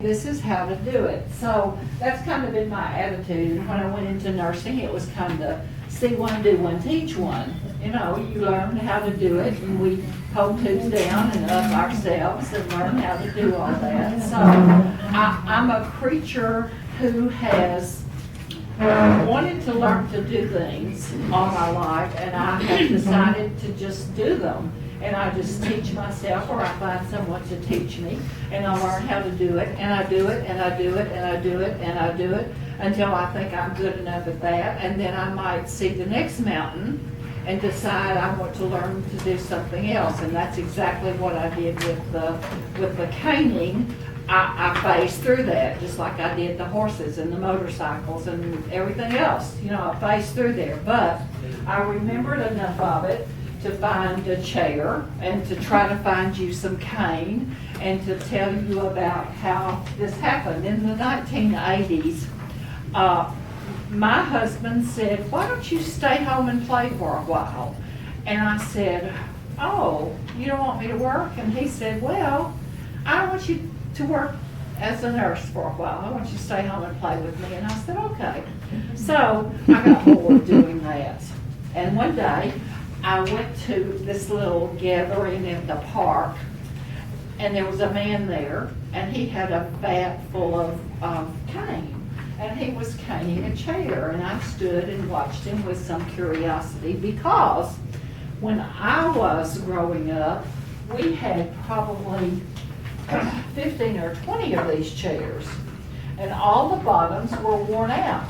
this is how to do it. So that's kind of been my attitude. And when I went into nursing, it was kind of see one, do one, teach one. You know, you learn how to do it, and we hold tubes down and up ourselves and learn how to do all that. So I'm a creature who has wanted to learn to do things all my life, and I have decided to just do them. And I just teach myself, or I find someone to teach me, and I learn how to do it, and I do it, and I do it, and I do it, and I do it, until I think I'm good enough at that. And then I might see the next mountain and decide I want to learn to do something else. And that's exactly what I did with the caning. I phased through that, just like I did the horses and the motorcycles and everything else. You know, I phased through there. But I remembered enough of it to find a chair and to try to find you some cane and to tell you about how this happened. In the 1980s, my husband said, why don't you stay home and play for a while? And I said, oh, you don't want me to work? And he said, well, I want you to work as a nurse for a while. I want you to stay home and play with me. And I said, okay. So I got bored doing that. And one day, I went to this little gathering at the park, and there was a man there, and he had a vat full of cane. And he was caning a chair, and I stood and watched him with some curiosity, because when I was growing up, we had probably 15 or 20 of these chairs, and all the bottoms were worn out.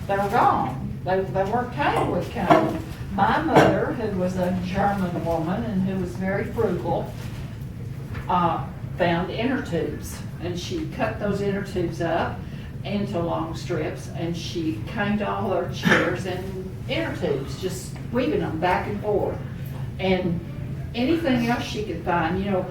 They were gone. They weren't caned with cane. My mother, who was a German woman and who was very frugal, found inner tubes, and she cut those inner tubes up into long strips, and she caned all her chairs in inner tubes, just weaving them back and forth. And anything else she could find, you know,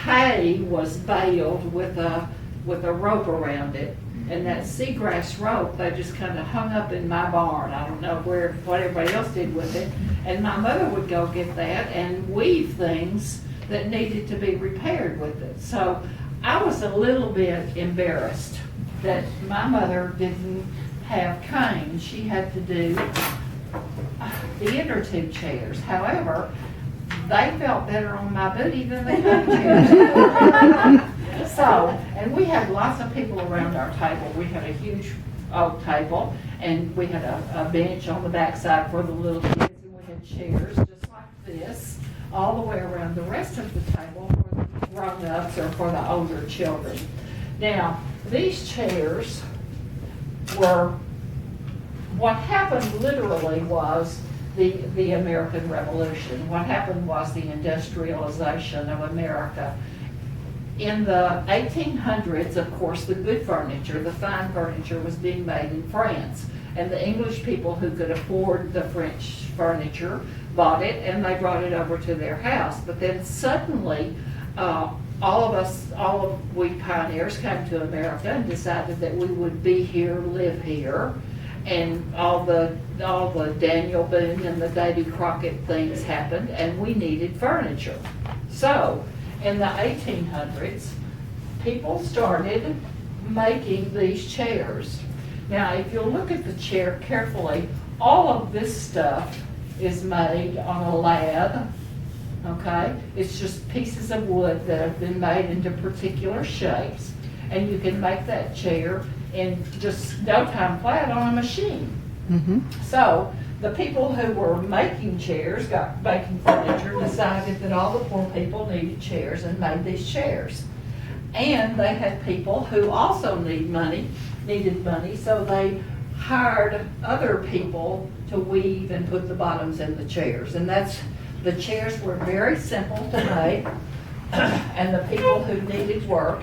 hay was baled with a rope around it. And that seagrass rope, they just kind of hung up in my barn. I don't know what everybody else did with it. And my mother would go get that and weave things that needed to be repaired with it. So I was a little bit embarrassed that my mother didn't have cane. She had to do the inner tube chairs. However, they felt better on my booty than the cane chairs. So, and we had lots of people around our table. We had a huge oak table, and we had a bench on the backside for the little kids, and we had chairs just like this all the way around the rest of the table for the grown-ups or for the older children. Now, these chairs were, what happened literally was the American Revolution. What happened was the industrialization of America. In the 1800s, of course, the good furniture, the fine furniture, was being made in France. And the English people who could afford the French furniture bought it, and they brought it over to their house. But then suddenly, all of we pioneers came to America and decided that we would be here, live here. And all the Daniel Boone and the Davy Crockett things happened, and we needed furniture. So, in the 1800s, people started making these chairs. Now, if you'll look at the chair carefully, all of this stuff is made on a lathe, okay? It's just pieces of wood that have been made into particular shapes, and you can make that chair in just no time flat on a machine. Mm-hmm. So, the people who were making chairs, making furniture, decided that all the poor people needed chairs and made these chairs. And they had people who also needed money, so they hired other people to weave and put the bottoms in the chairs. And the chairs were very simple to make, and the people who needed work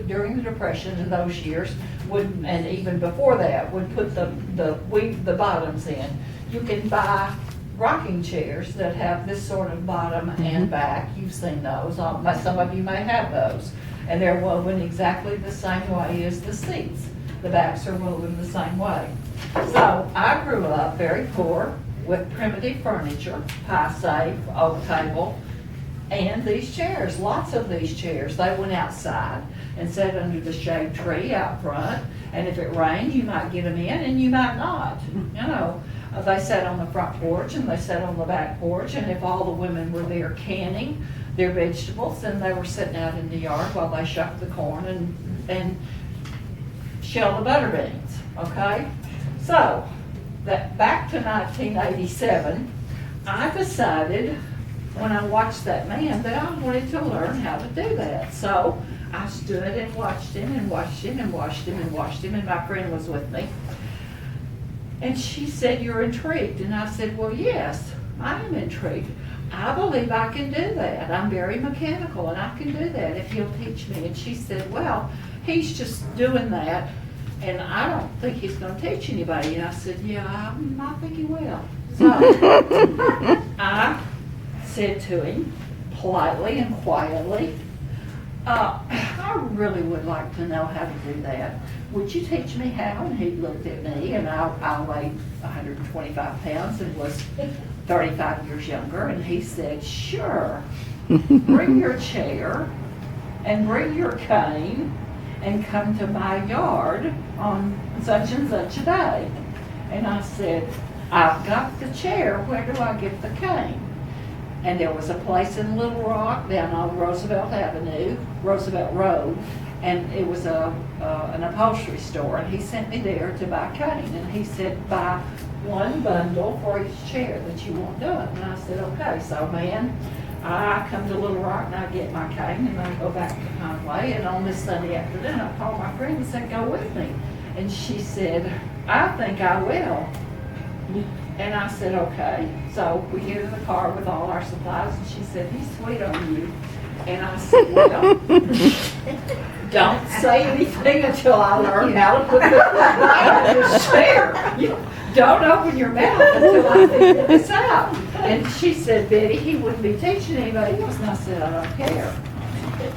during the Depression in those years would, and even before that, would put the bottoms in. You can buy rocking chairs that have this sort of bottom and back. You've seen those. Some of you may have those. And they're woven exactly the same way as the seats. The backs are woven the same way. So I grew up very poor with primitive furniture, pie safe, oak table, and these chairs, lots of these chairs. They went outside and sat under the shade tree out front. And if it rained, you might get them in and you might not. You know, they sat on the front porch and they sat on the back porch. And if all the women were there canning their vegetables, then they were sitting out in the yard while they shucked the corn and shelled the butter beans. Okay? So, that back to 1987, I decided when I watched that man that I wanted to learn how to do that. So I stood and watched him and watched him and watched him and watched him, and my friend was with me. And she said, "You're intrigued." And I said, "Well, yes, I am intrigued. I believe I can do that. I'm very mechanical and I can do that if he'll teach me." And she said, "Well, he's just doing that and I don't think he's going to teach anybody." And I said, "Yeah, I think he will." So I said to him politely and quietly, "I really would like to know how to do that. Would you teach me how?" And he looked at me, and I weighed 125 pounds and was 35 years younger, and he said, "Sure, bring your chair and bring your cane and come to my yard on such and such a day." And I said, "I've got the chair, where do I get the cane?" And there was a place in Little Rock down on Roosevelt Road, and it was an upholstery store, and he sent me there to buy cane, and he said, "Buy one bundle for each chair that you want done." And I said, "Okay." So man, I come to Little Rock and I get my cane and I go back to Conway, and on this Sunday afternoon I called my friend and said, "Go with me." And she said, "I think I will." And I said, "Okay." So we get in the car with all our supplies, and she said, "He's sweet on you." And I said, "Well, don't say anything until I learn how to put the chair. You don't open your mouth until I figure this out." And she said, "Betty, he wouldn't be teaching anybody else." And I said, "I don't care.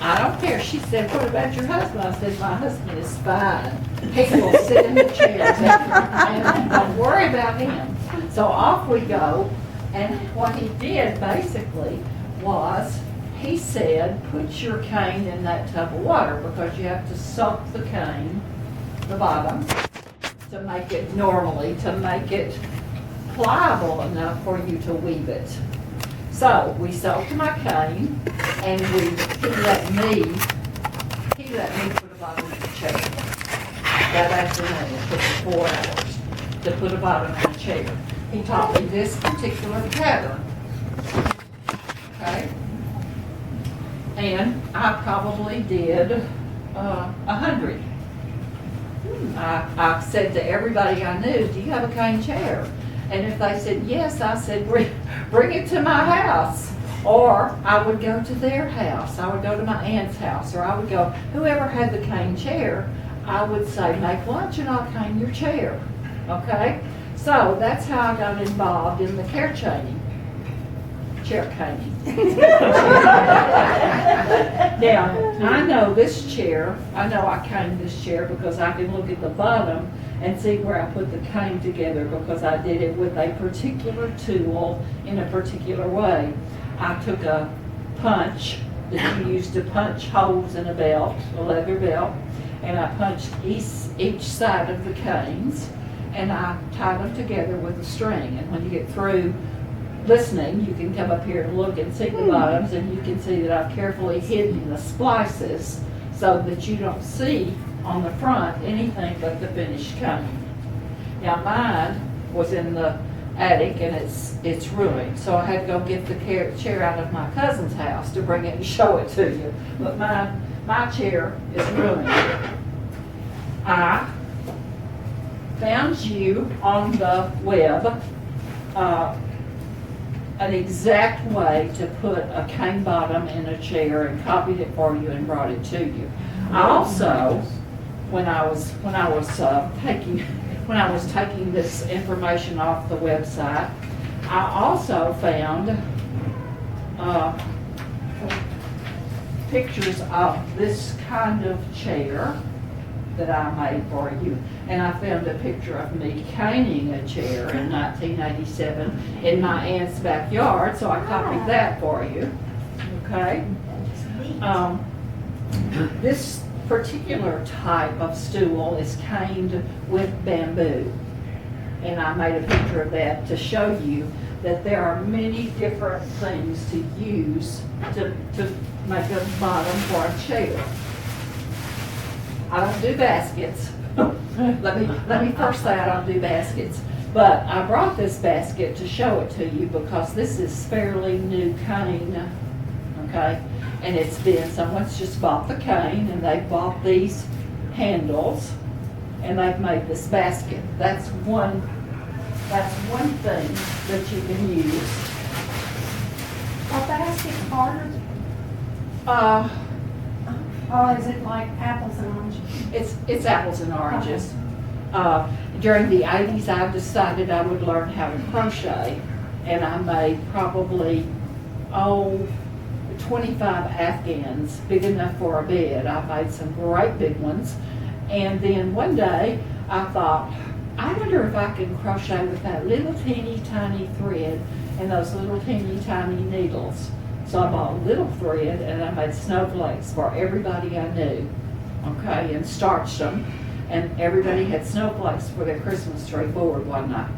I don't care." She said, "What about your husband?" I said, "My husband is fine. He will sit in the chair and don't worry about him." So off we go, and what he did basically was, he said, "Put your cane in that tub of water," because you have to soak the cane, the bottom, to make it pliable enough for you to weave it. So we soaked my cane, and he let me put a bottom in the chair. That afternoon, it took me 4 hours to put a bottom in the chair. He taught me this particular pattern. Okay? And I probably did 100. I said to everybody I knew, "Do you have a cane chair?" And if they said yes, I said, bring it to my house. Or I would go to their house. I would go to my aunt's house. Or I would go, whoever had the cane chair, I would say, "Make lunch and I'll cane your chair." Okay? So that's how I got involved in the chair caning. Now, I know this chair, I know I caned this chair because I can look at the bottom and see where I put the cane together, because I did it with a particular tool in a particular way. I took a punch that you use to punch holes in a belt, a leather belt, and I punched each side of the canes, and I tied them together with a string. And when you get through listening, you can come up here and look and see the bottoms, and you can see that I've carefully hidden the splices so that you don't see on the front anything but the finished cane. Now mine was in the attic and it's ruined, so I had to go get the chair out of my cousin's house to bring it and show it to you. But my chair is ruined. I found you on the web an exact way to put a cane bottom in a chair, and copied it for you and brought it to you. I also, when I was taking this information off the website, I also found pictures of this kind of chair that I made for you. And I found a picture of me caning a chair in 1987 in my aunt's backyard, so I copied that for you. Okay? This particular type of stool is caned with bamboo. And I made a picture of that to show you that there are many different things to use to make a bottom for a chair. I don't do baskets. Let me first say I don't do baskets. But I brought this basket to show it to you because this is fairly new cane, okay? And it's been, someone's just bought the cane and they bought these handles and they've made this basket. That's one thing that you can use. Are baskets harder? Or is it like apples and oranges? It's apples and oranges. During the 80s, I decided I would learn how to crochet, and I made probably, 25 Afghans, big enough for a bed. I made some great big ones, and then one day I thought, I wonder if I can crochet with that little teeny tiny thread and those little teeny tiny needles. So I bought a little thread and I made snowflakes for everybody I knew, okay, and starched them. And everybody had snowflakes for their Christmas tree board one night.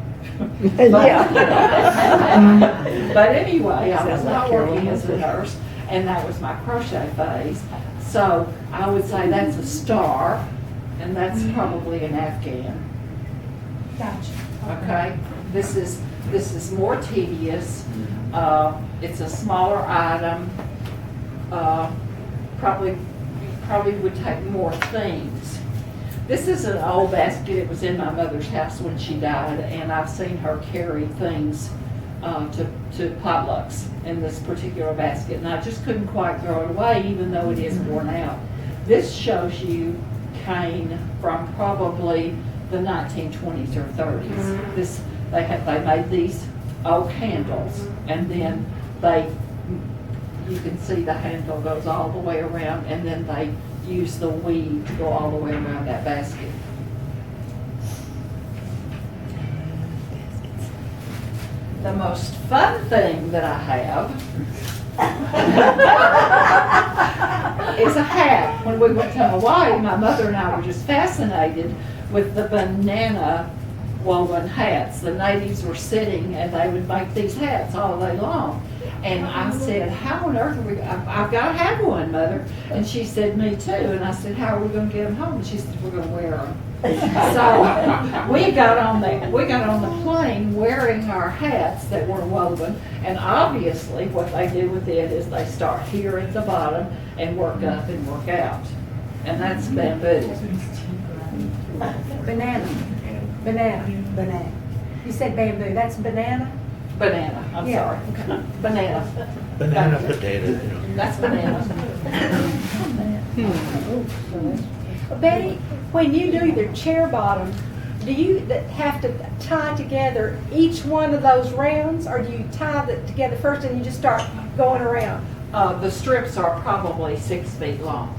But anyway, I was not working as a nurse, and that was my crochet phase. So I would say that's a star, and that's probably an Afghan. Gotcha. Okay, this is more tedious. It's a smaller item. Probably would take more things. This is an old basket. It was in my mother's house when she died, and I've seen her carry things to potlucks in this particular basket, and I just couldn't quite throw it away, even though it is worn out. This shows you cane from probably the 1920s or 30s. They made these oak handles, and then you can see the handle goes all the way around, and then they use the weave to go all the way around that basket. The most fun thing that I have is a hat. When we went to Hawaii, my mother and I were just fascinated with the banana woven hats. The natives were sitting and they would make these hats all day long. And I said, how on earth are we, I've got to have one, Mother. And she said, me too. And I said, how are we going to get them home? And she said, we're going to wear them. So we got on the plane wearing our hats that were woven. And obviously what they do with it is they start here at the bottom and work up and work out. And that's bamboo. Banana. You said bamboo. That's banana? Banana, I'm Yeah, sorry. okay. Banana. Banana potato. That's banana. Betty, when you do the chair bottom, do you have to tie together each one of those rounds, or do you tie it together first and you just start going around? The strips are probably 6 feet long.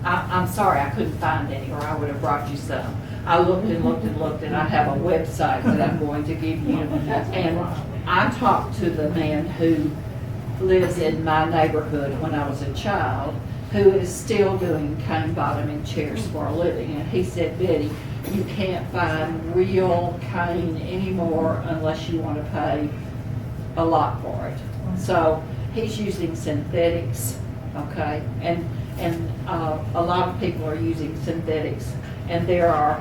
I'm sorry I couldn't find any, or I would have brought you some. I looked and looked and looked, and I have a website that I'm going to give you. And I talked to the man who lives in my neighborhood when I was a child, who is still doing cane bottoming chairs for a living. And he said, Betty, you can't find real cane anymore unless you want to pay a lot for it. So he's using synthetics, okay? And a lot of people are using synthetics. And there are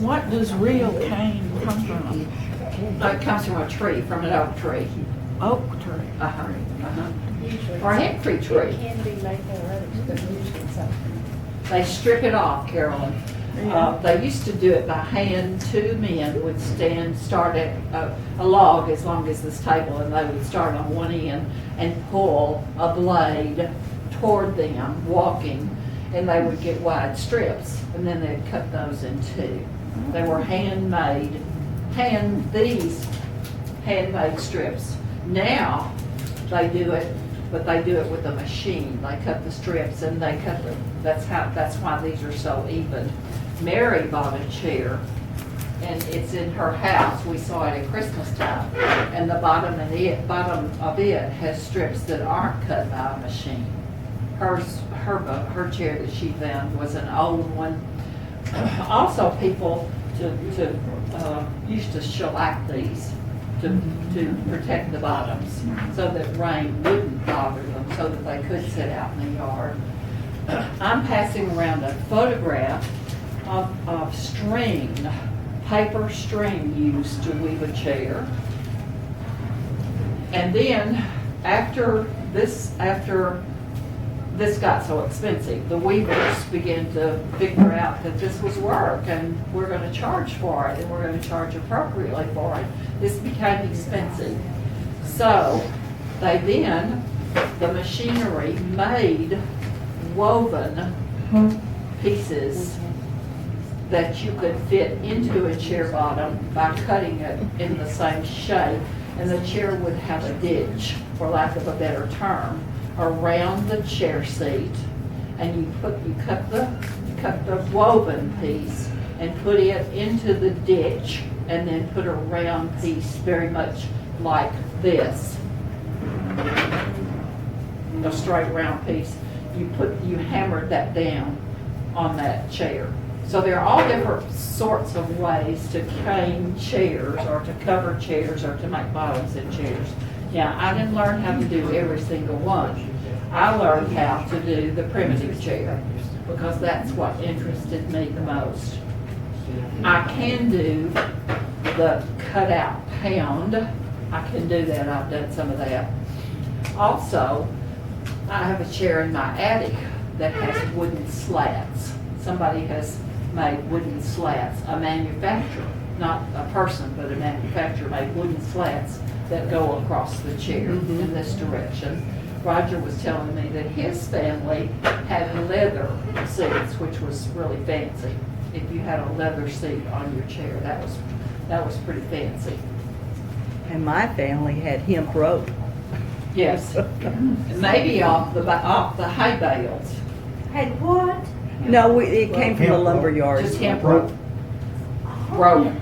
What does real cane come from? it comes from a tree, from an oak tree. Oak tree. Or a hickory tree. Can be maple or other stuff. They strip it off, Carolyn. They used to do it by hand. 2 men would start at a log as long as this table, and they would start on one end and pull a blade toward them, walking, and they would get wide strips, and then they'd cut those in 2. They were handmade strips. Now they do it, but they do it with a machine. They cut the strips and they cut them. That's why these are so even. Mary bought a chair, and it's in her house. We saw it at Christmas time. And the bottom of it has strips that aren't cut by a machine. Her chair that she found was an old one. Also, people used to shellac these to protect the bottoms so that rain wouldn't bother them, so that they could sit out in the yard. I'm passing around a photograph of string, paper string used to weave a chair. And then after this got so expensive, the weavers began to figure out that this was work and we're going to charge for it and we're going to charge appropriately for it. This became expensive. So the machinery made woven pieces that you could fit into a chair bottom by cutting it in the same shape, and the chair would have a ditch, for lack of a better term, around the chair seat, and you cut the woven piece and put it into the ditch, and then put a round piece very much like this, a straight round piece. You hammered that down on that chair. So there are all different sorts of ways to cane chairs or to cover chairs or to make bottoms in chairs. Now, I didn't learn how to do every single one. I learned how to do the primitive chair because that's what interested me the most. I can do the cutout pound. I can do that. I've done some of that. Also, I have a chair in my attic that has wooden slats. Somebody has made wooden slats, a manufacturer, not a person, but a manufacturer made wooden slats that go across the chair in this direction. Roger was telling me that his family had leather seats, which was really fancy. If you had a leather seat on your chair, that was pretty fancy. And my family had hemp rope. Yes, maybe off the hay bales. Had what? No, it came from the lumber yard. Just hemp rope. Rope.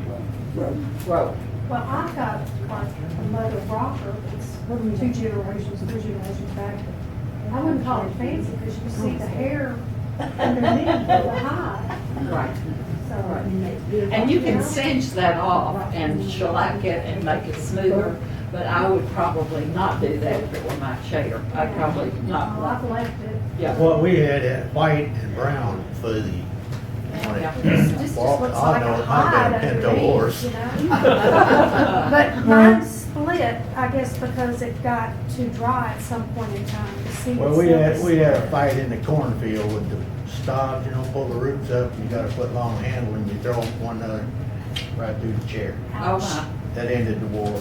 Well, I've got like a mother rocker that's 3 generations back. I wouldn't call it fancy because you see the hair underneath the hide. Right. So, And you can cinch that off and shellac it and make it smoother, but I would probably not do that if it were my chair. I'd probably not. Well, I've left it. Yeah. Well, we had white and brown fuzzy on Yeah. it. This just Well, looks I like know a it might hide be a Pinto underneath, horse. you know? But mine's split, I guess, because it got too dry at some point in time. The seed Well, we had itself a fight in the cornfield with the stalks, pull the roots up, you got a foot long handle and you throw one another right through the chair. Oh, my. That ended the war.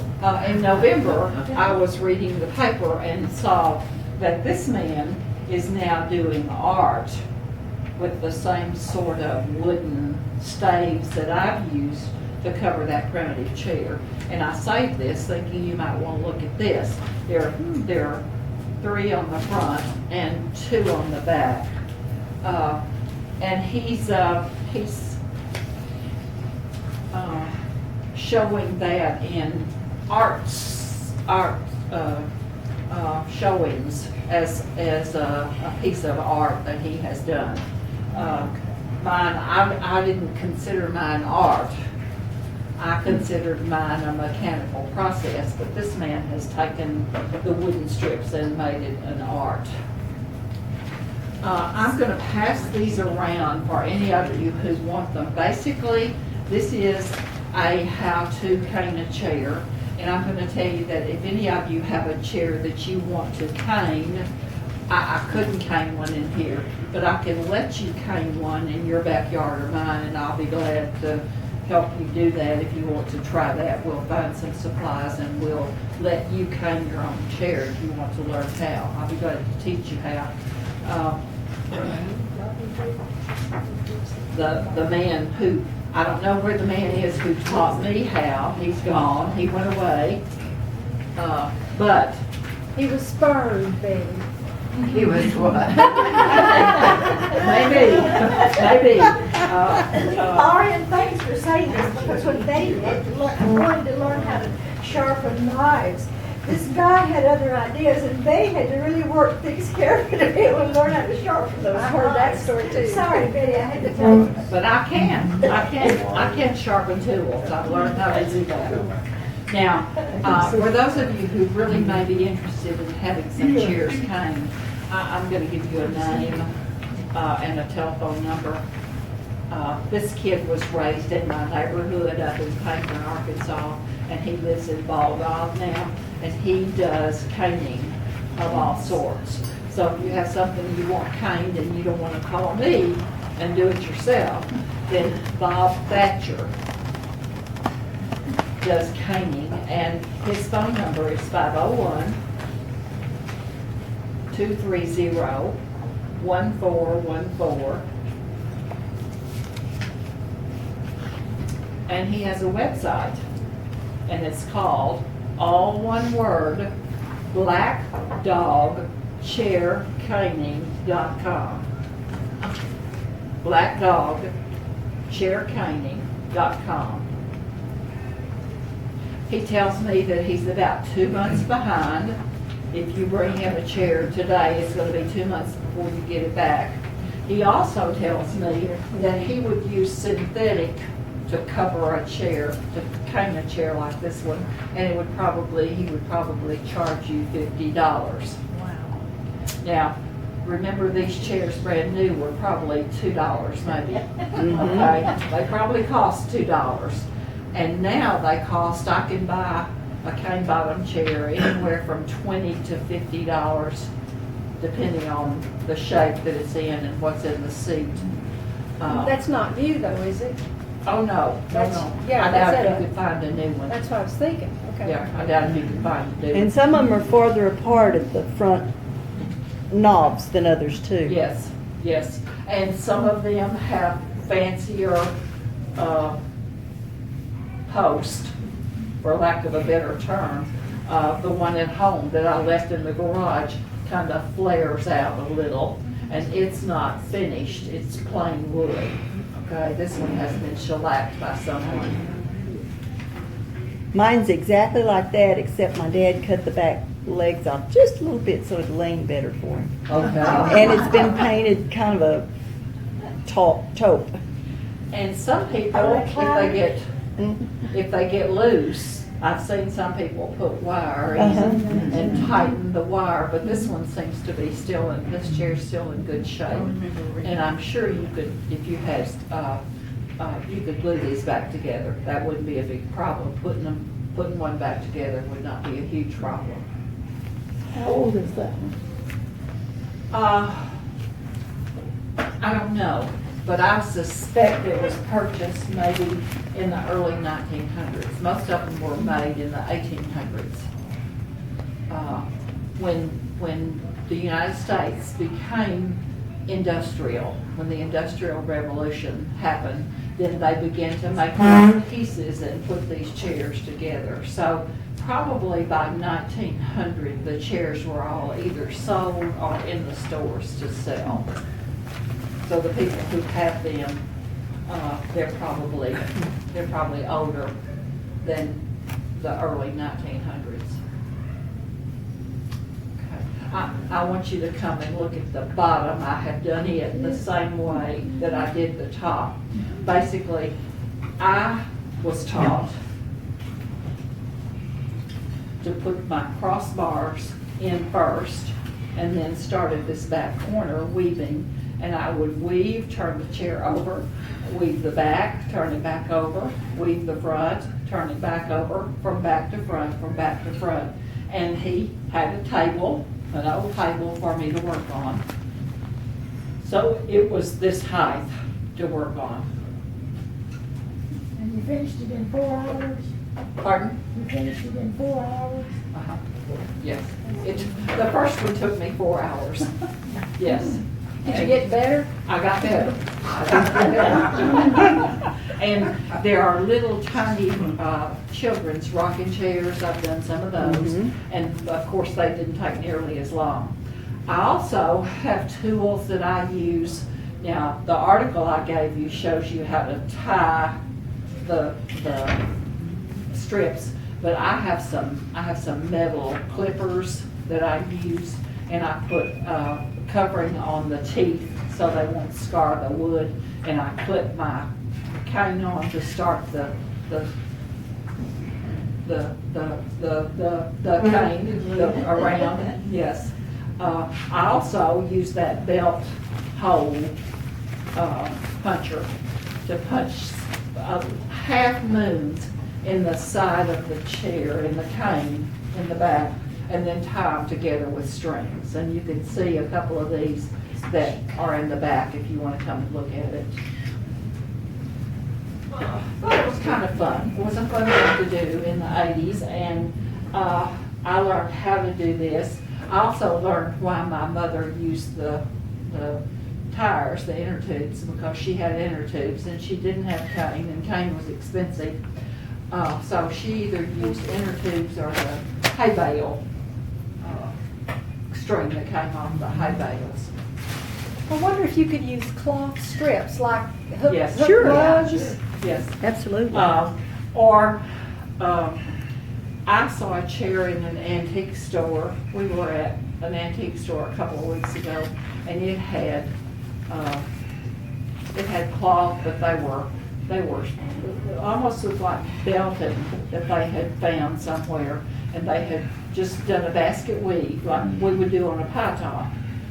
In November, I was reading the paper and saw that this man is now doing art with the same sort of wooden staves that I've used to cover that primitive chair. And I saved this thinking you might want to look at this. There are 3 on the front and 2 on the back. And he's showing that in art showings as a piece of art that he has done. Mine, I didn't consider mine art. I considered mine a mechanical process, but this man has taken the wooden strips and made it an art. I'm going to pass these around for any of you who want them. Basically, this is a how-to cane a chair, and I'm going to tell you that if any of you have a chair that you want to cane, I couldn't cane one in here, but I can let you cane one in your backyard or mine, and I'll be glad to help you do that if you want to try that. We'll find some supplies and we'll let you cane your own chair if you want to learn how. I'll be glad to teach you how. The man who, I don't know where the man is who taught me how, he's gone, he went away, but He was spurned, Betty. He was what? Maybe. Arian, thanks for saying this, because when they wanted to learn how to sharpen knives, this guy had other ideas, and they had to really work things carefully to be able to learn how to sharpen those I heard that knives. story too. Sorry, Betty, I had to tell you. But I can sharpen tools. I've learned how to do that. Now, for those of you who really may be interested in having some chairs caned, I'm going to give you a name and a telephone number. This kid was raised in my neighborhood up in Pinnacle, Arkansas, and he lives in Balgov now, and he does caning of all sorts. So if you have something you want caned and you don't want to call me and do it yourself, then Bob Thatcher does caning, and his phone number is 501-230-1414. And he has a website, and it's called, all one word, blackdogchaircaning.com. Blackdogchaircaning.com. He tells me that he's about 2 months behind. If you bring him a chair today, it's going to be 2 months before you get it back. He also tells me that he would use synthetic to cover a chair, to cane a chair like this one, and he would probably charge you $50. Wow. Now, remember, these chairs brand new were probably $2 maybe. Okay, they probably cost $2. And now they cost, I can buy a cane bottom chair anywhere from $20 to $50, depending on the shape that it's in and what's in the seat. That's not new though, is it? Oh, no. Yeah, I doubt that's if it. you could find a new one. That's what I was thinking, okay. Yeah, I doubt if you could find a new one. And some of them are farther apart at the front knobs than others too. Yes, yes. And some of them have fancier post, for lack of a better term. The one at home that I left in the garage kind of flares out a little, and it's not finished, it's plain wood. Okay, this one has been shellacked by someone. Mine's exactly like that, except my dad cut the back legs off just a little bit so it'd lean better for him. Okay. And it's been painted kind of a taupe. And some people, Okay. if they get loose, I've seen some people put wire in and tighten the wire, but this one seems to be this chair's still in good shape. And I'm sure you could, if you had, you could glue these back together. That wouldn't be a big problem. Putting one back together would not be a huge problem. How old is that one? I don't know, but I suspect it was purchased maybe in the early 1900s. Most of them were made in the 1800s. When the United States became industrial, when the Industrial Revolution happened, then they began to make these pieces and put these chairs together. So probably by 1900, the chairs were all either sold or in the stores to sell. So the people who have them, they're probably older than the early 1900s. Okay. I want you to come and look at the bottom. I have done it the same way that I did the top. Basically, I was taught to put my crossbars in first and then started this back corner weaving. And I would weave, turn the chair over, weave the back, turn it back over, weave the front, turn it back over, from back to front, from back to front. And he had a table, an old table for me to work on. So it was this height to work on. And you finished it in 4 hours? Pardon? You finished it in 4 hours? Uh-huh. Yes. The first one took me 4 hours. Yes. Did you get better? I got better. And there are little tiny children's rocking chairs. I've done some of those. And of course, they didn't take nearly as long. I also have tools that I use. Now, the article I gave you shows you how to tie the strips, but I have some metal clippers that I use, and I put covering on the teeth so they won't scar the wood, and I clip my cane on to start the cane around, yes. I also use that belt hole puncher to punch half moons in the side of the chair, in the cane, in the back, and then tie them together with strings. And you can see a couple of these that are in the back if you want to come and look at it. But it was kind of fun. It was a fun thing to do in the 80s, and I learned how to do this. I also learned why my mother used the tires, the inner tubes, because she had inner tubes and she didn't have cane, and cane was expensive. So she either used inner tubes or the hay bale string that came off the hay bales. I wonder if you could use cloth strips like hook Yes. Sure. lugs. Yes. Absolutely. Or I saw a chair in an antique store. We were at an antique store a couple of weeks ago, and it had cloth, but they were almost looked like belted that they had found somewhere, and they had just done a basket weave like we would do on a pie top,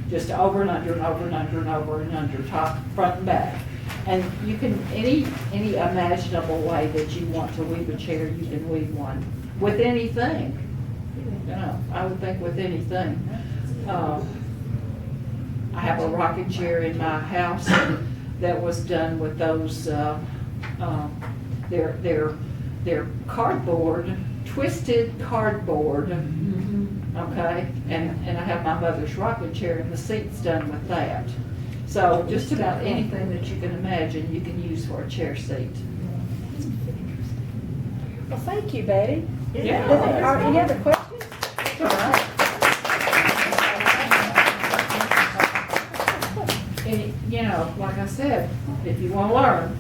just over and under and over and under and over and under, top, front and back. And you can, any imaginable way that you want to weave a chair, you can weave one with anything. You know, I would think with anything. I have a rocking chair in my house that was done with those, they're cardboard, twisted cardboard, okay? And I have my mother's rocking chair, and the seat's done with that. So just about anything that you can imagine, you can use for a chair seat. Well, thank you, Betty. Yeah. Are any other questions? And, you know, like I said, if you want to learn,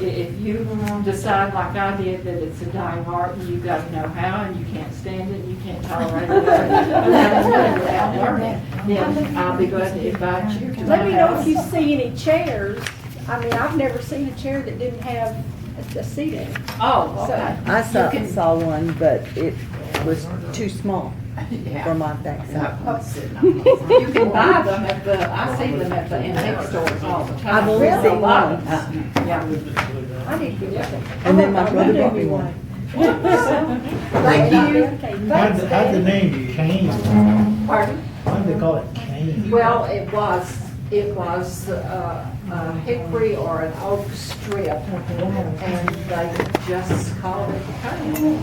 if you decide like I did that it's a dying art and you've got to know how and you can't stand it, you can't tolerate it, without learning, then I'll be glad to invite you to my Let me know if house. you see any chairs. I mean, I've never seen a chair that didn't have a seat in it. Oh, okay. I You can- saw one, but it was too small for my backside. You can buy them at the, I see them at the antique stores all the time. I've only Really? seen one. Yeah. I need to get one. And then my brother bought me one. Thank you. How'd the name cane, Pardon? why'd they call it cane? Well, it was a hickory or an oak strip, and they just called it cane.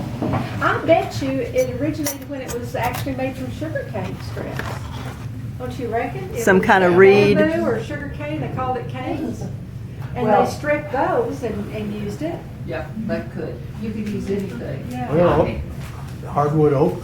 I bet you it originated when it was actually made from sugar cane strips. Don't you reckon? It Some was kind of reed. bamboo or sugar cane, they called it canes. And Well- they stripped those and used it. Yeah, they could. You could use anything. Yeah. Well, hardwood oak,